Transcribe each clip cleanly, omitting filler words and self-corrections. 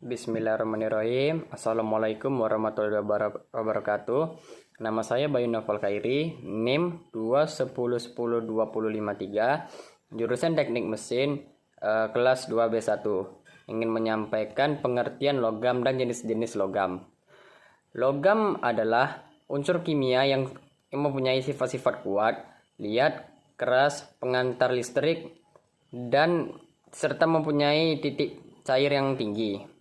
Bismillahirrahmanirrahim. Assalamualaikum warahmatullahi wabarakatuh. Nama saya Bayu Novel Khairi, NIM 211010253, jurusan Teknik Mesin, kelas 2B1. Ingin menyampaikan pengertian logam dan jenis-jenis logam. Logam adalah unsur kimia yang mempunyai sifat-sifat kuat, liat, keras, pengantar listrik, dan serta mempunyai titik cair yang tinggi.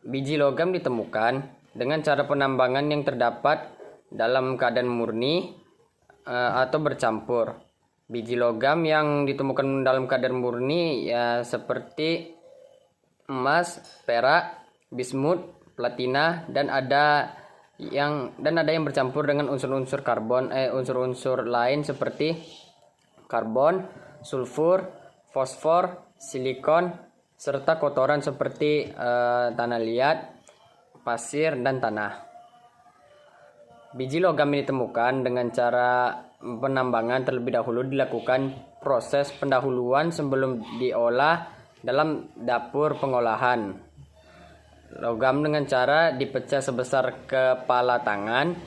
Biji logam ditemukan dengan cara penambangan yang terdapat dalam keadaan murni atau bercampur. Biji logam yang ditemukan dalam keadaan murni ya seperti emas, perak, bismut, platina, dan ada yang bercampur dengan unsur-unsur unsur-unsur lain seperti karbon, sulfur, fosfor, silikon, serta kotoran seperti tanah liat, pasir, dan tanah. Biji logam ini ditemukan dengan cara penambangan terlebih dahulu dilakukan proses pendahuluan sebelum diolah dalam dapur pengolahan. Logam dengan cara dipecah sebesar kepala tangan,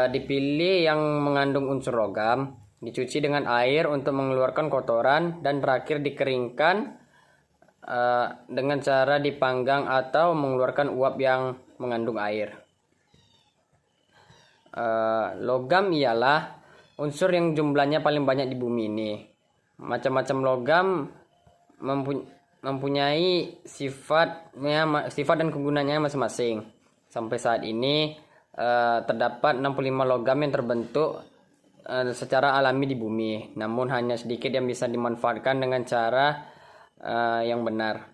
dipilih yang mengandung unsur logam, dicuci dengan air untuk mengeluarkan kotoran, dan terakhir dikeringkan dengan cara dipanggang atau mengeluarkan uap yang mengandung air. Logam ialah unsur yang jumlahnya paling banyak di bumi ini. Macam-macam logam mempunyai sifat dan kegunaannya masing-masing. Sampai saat ini terdapat 65 logam yang terbentuk secara alami di bumi, namun hanya sedikit yang bisa dimanfaatkan dengan cara yang benar.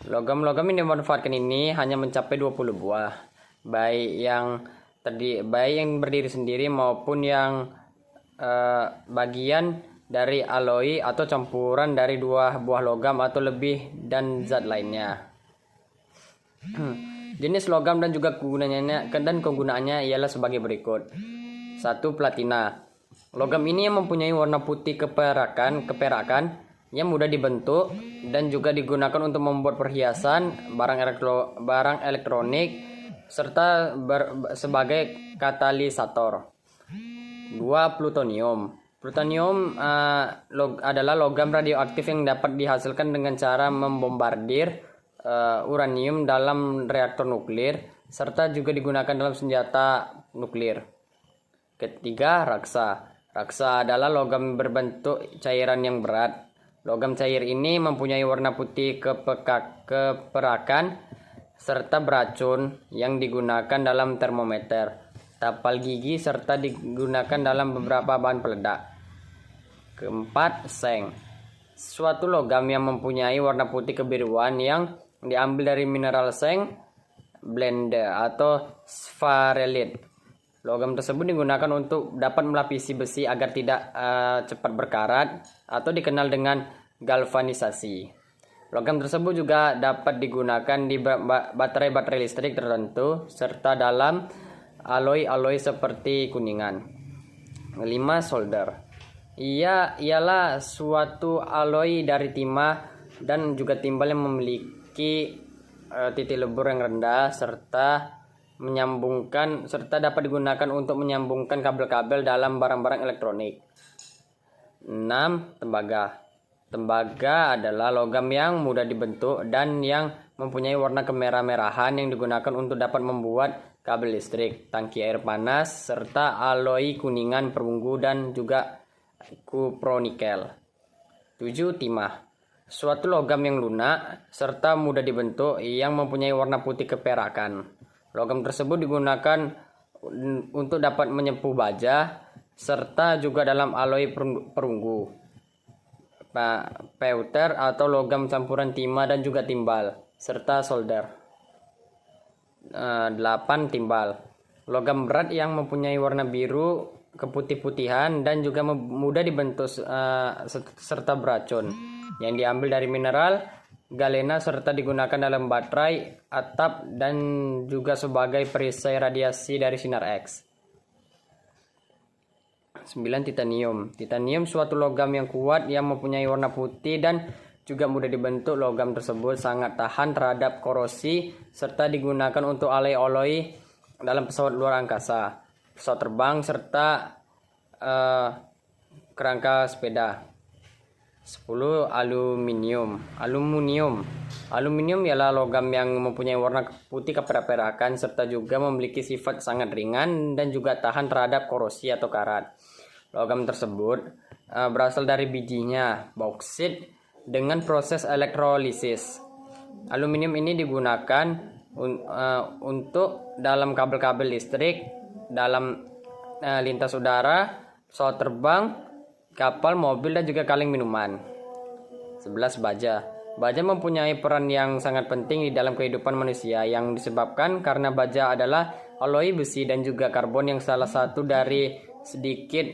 Logam-logam yang dimanfaatkan ini hanya mencapai 20 buah, baik yang berdiri sendiri maupun yang bagian dari alloy atau campuran dari dua buah logam atau lebih dan zat lainnya. Jenis logam dan juga kegunaannya ialah sebagai berikut. 1. Platina. Logam ini yang mempunyai warna putih keperakan yang mudah dibentuk dan juga digunakan untuk membuat perhiasan, barang elektronik, serta sebagai katalisator. 2. Plutonium. Plutonium adalah logam radioaktif yang dapat dihasilkan dengan cara membombardir uranium dalam reaktor nuklir, serta juga digunakan dalam senjata nuklir. Ketiga, raksa. Raksa adalah logam berbentuk cairan yang berat. Logam cair ini mempunyai warna putih keperakan serta beracun yang digunakan dalam termometer, tapal gigi, serta digunakan dalam beberapa bahan peledak. Keempat, seng. Suatu logam yang mempunyai warna putih kebiruan yang diambil dari mineral seng, blende atau sfarelit. Logam tersebut digunakan untuk dapat melapisi besi agar tidak cepat berkarat atau dikenal dengan galvanisasi. Logam tersebut juga dapat digunakan di baterai-baterai listrik tertentu serta dalam alloy seperti kuningan. 5. Solder. Ialah suatu alloy dari timah dan juga timbal yang memiliki titik lebur yang rendah serta dapat digunakan untuk menyambungkan kabel-kabel dalam barang-barang elektronik. 6. Tembaga. Tembaga adalah logam yang mudah dibentuk dan yang mempunyai warna kemerah-merahan yang digunakan untuk dapat membuat kabel listrik, tangki air panas, serta alloy kuningan, perunggu, dan juga kupronikel. 7. Timah. Suatu logam yang lunak serta mudah dibentuk yang mempunyai warna putih keperakan. Logam tersebut digunakan untuk dapat menyepuh baja serta juga dalam alloy perunggu, pewter atau logam campuran timah dan juga timbal, serta solder. 8. Timbal. Logam berat yang mempunyai warna biru keputih-putihan dan juga mudah dibentuk serta beracun, yang diambil dari mineral galena serta digunakan dalam baterai, atap, dan juga sebagai perisai radiasi dari sinar X. 9. Titanium. Titanium suatu logam yang kuat yang mempunyai warna putih dan juga mudah dibentuk. Logam tersebut sangat tahan terhadap korosi serta digunakan untuk alloy-alloy dalam pesawat luar angkasa, pesawat terbang serta kerangka sepeda. 10. Aluminium. Aluminium ialah logam yang mempunyai warna putih keperak-perakan serta juga memiliki sifat sangat ringan dan juga tahan terhadap korosi atau karat. Logam tersebut berasal dari bijinya, bauksit, dengan proses elektrolisis. Aluminium ini digunakan untuk dalam kabel-kabel listrik, dalam lintas udara, pesawat terbang, kapal, mobil, dan juga kaleng minuman. 11. Baja. Baja mempunyai peran yang sangat penting di dalam kehidupan manusia yang disebabkan karena baja adalah alloy besi dan juga karbon yang salah satu dari sedikit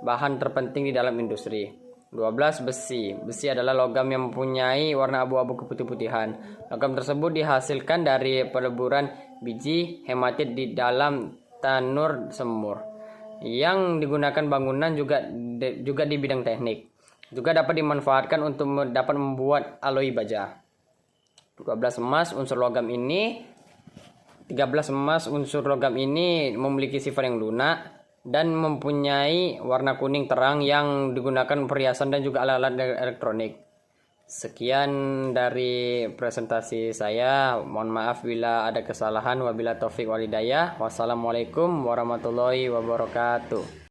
bahan terpenting di dalam industri. 12. Besi. Besi adalah logam yang mempunyai warna abu-abu keputih-putihan. Logam tersebut dihasilkan dari peleburan biji hematit di dalam tanur semur yang digunakan bangunan juga di bidang teknik. Juga dapat dimanfaatkan untuk dapat membuat alloy baja. 13. Emas. 13 emas unsur logam ini memiliki sifat yang lunak dan mempunyai warna kuning terang yang digunakan perhiasan dan juga alat-alat elektronik. Sekian dari presentasi saya. Mohon maaf bila ada kesalahan. Wabillahi taufik wal hidayah. Wassalamualaikum warahmatullahi wabarakatuh.